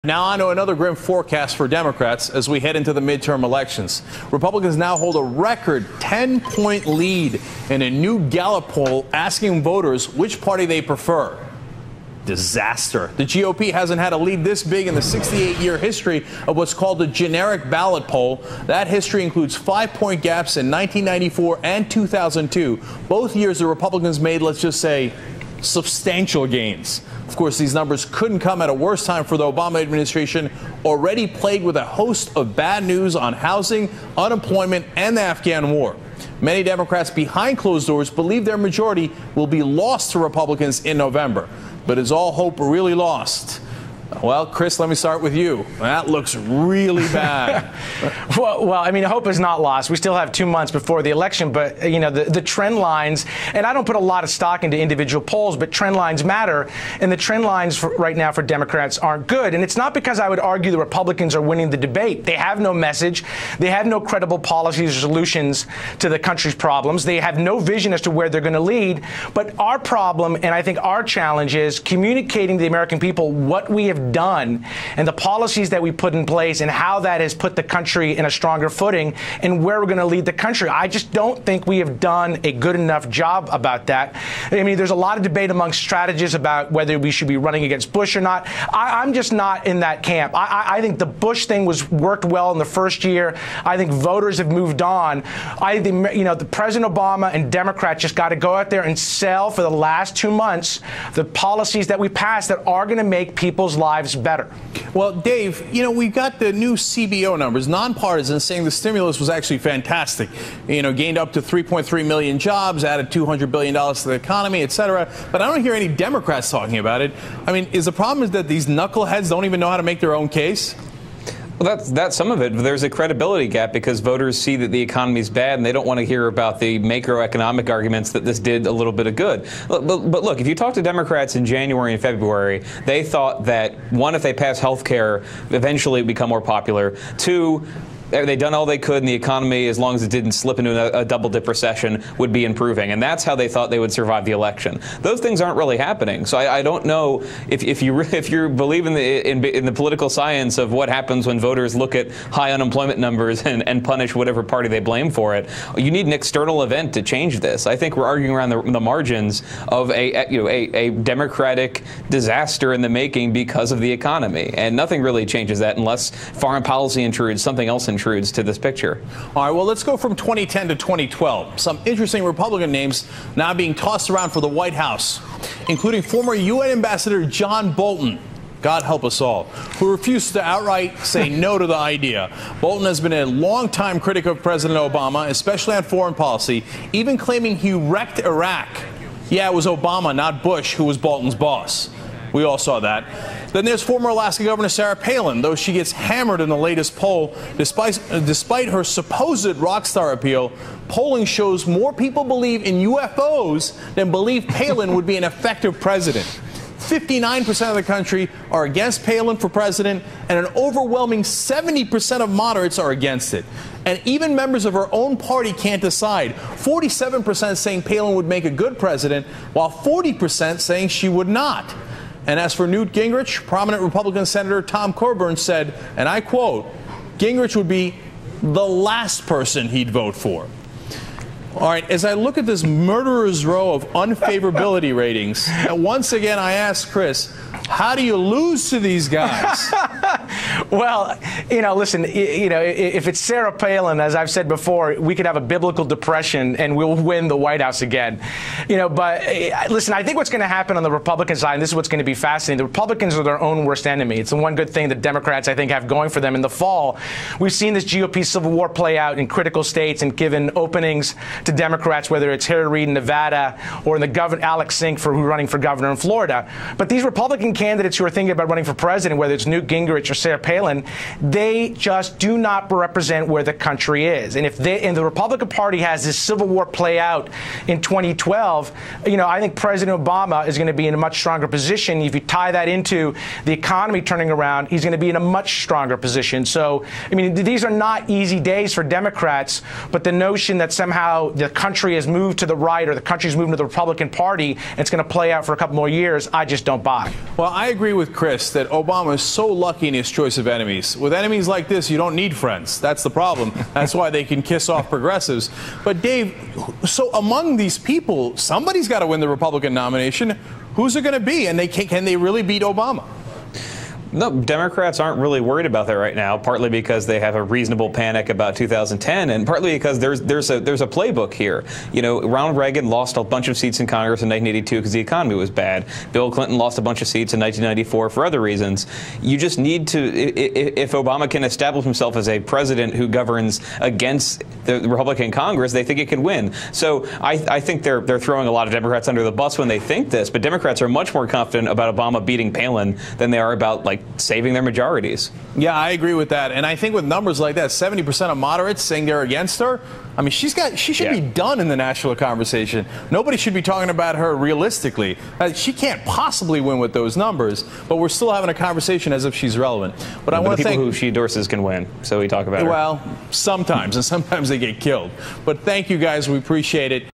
Now on to another grim forecast for Democrats as we head into the midterm elections. Republicans now hold a record 10-point lead in a new Gallup poll asking voters which party they prefer. Disaster. The GOP hasn't had a lead this big in the 68-year history of what's called the generic ballot poll. That history includes 5-point gaps in 1994 and 2002. Both years the Republicans made, let's just say, substantial gains. Of course, these numbers couldn't come at a worse time for the Obama administration, already plagued with a host of bad news on housing, unemployment, and the Afghan war. Many Democrats behind closed doors believe their majority will be lost to Republicans in November. But is all hope really lost? Well, Chris, let me start with you. That looks really bad. Well, I mean, hope is not lost. We still have 2 months before the election, but, you know, the trend lines, and I don't put a lot of stock into individual polls, but trend lines matter, and the trend lines right now for Democrats aren't good. And it's not because I would argue the Republicans are winning the debate. They have no message. They have no credible policies or solutions to the country's problems. They have no vision as to where they're going to lead. But our problem, and I think our challenge, is communicating to the American people what we have done and the policies that we put in place and how that has put the country in a stronger footing and where we're going to lead the country. I just don't think we have done a good enough job about that. I mean, there's a lot of debate among strategists about whether we should be running against Bush or not. I'm just not in that camp. I think the Bush thing worked well in the first year. I think voters have moved on. I think, you know, the President Obama and Democrats just got to go out there and sell for the last 2 months the policies that we passed that are going to make people's lives better. Well, Dave, you know, we've got the new CBO numbers, nonpartisan, saying the stimulus was actually fantastic. You know, gained up to 3.3 million jobs, added $200 billion to the economy, et cetera. But I don't hear any Democrats talking about it. I mean, is the problem is that these knuckleheads don't even know how to make their own case? Well, that's some of it. There's a credibility gap because voters see that the economy's bad and they don't want to hear about the macroeconomic arguments that this did a little bit of good. But look, if you talk to Democrats in January and February, they thought that, one, if they pass health care, eventually it would become more popular. Two, they'd done all they could, and the economy, as long as it didn't slip into a double-dip recession, would be improving. And that's how they thought they would survive the election. Those things aren't really happening. So I don't know if you believe in the political science of what happens when voters look at high unemployment numbers and punish whatever party they blame for it. You need an external event to change this. I think we're arguing around the margins of a Democratic disaster in the making because of the economy. And nothing really changes that unless foreign policy intrudes, something else intrudes to this picture. All right, well, let's go from 2010 to 2012. Some interesting Republican names now being tossed around for the White House, including former UN Ambassador John Bolton, God help us all, who refused to outright say no to the idea. Bolton has been a longtime critic of President Obama, especially on foreign policy, even claiming he wrecked Iraq. Yeah, it was Obama, not Bush, who was Bolton's boss. We all saw that. Then there's former Alaska Governor Sarah Palin, though she gets hammered in the latest poll. Despite her supposed rock star appeal, polling shows more people believe in UFOs than believe Palin would be an effective president. 59% of the country are against Palin for president, and an overwhelming 70% of moderates are against it. And even members of her own party can't decide. 47% saying Palin would make a good president, while 40% saying she would not. And as for Newt Gingrich, prominent Republican Senator Tom Coburn said, and I quote, Gingrich would be the last person he'd vote for. All right, as I look at this murderer's row of unfavorability ratings, once again I ask Chris, how do you lose to these guys? Well, you know, listen, you know, if it's Sarah Palin, as I've said before, we could have a biblical depression and we'll win the White House again. You know, but listen, I think what's going to happen on the Republican side, and this is what's going to be fascinating, the Republicans are their own worst enemy. It's the one good thing that Democrats, I think, have going for them. In the fall, we've seen this GOP civil war play out in critical states and given openings to Democrats, whether it's Harry Reid in Nevada or in the governor, Alex Sink, who's running for governor in Florida. But these Republican candidates who are thinking about running for president, whether it's Newt Gingrich or Sarah Palin, Palin, they just do not represent where the country is. And if the Republican Party has this civil war play out in 2012, I think President Obama is going to be in a much stronger position. If you tie that into the economy turning around, he's going to be in a much stronger position. So, these are not easy days for Democrats, but the notion that somehow the country has moved to the right or the country's moving to the Republican Party and it's going to play out for a couple more years, I just don't buy. Well, I agree with Chris that Obama is so lucky in his choice of enemies. With enemies like this, you don't need friends. That's the problem. That's why they can kiss off progressives. But Dave, so among these people, somebody's got to win the Republican nomination. Who's it going to be? And can they really beat Obama? No, Democrats aren't really worried about that right now, partly because they have a reasonable panic about 2010, and partly because there's a playbook here. Ronald Reagan lost a bunch of seats in Congress in 1982 because the economy was bad. Bill Clinton lost a bunch of seats in 1994 for other reasons. You just need to, if Obama can establish himself as a president who governs against the Republican Congress, they think it can win. So I think they're throwing a lot of Democrats under the bus when they think this, but Democrats are much more confident about Obama beating Palin than they are about, saving their majorities. Yeah, I agree with that. And I think with numbers like that, 70% of moderates saying they're against her, she should be done in the national conversation. Nobody should be talking about her realistically. She can't possibly win with those numbers, but we're still having a conversation as if she's relevant. But I want to thank people who she endorses can win, so we talk about her. Well, sometimes, and sometimes they get killed. But thank you guys. We appreciate it.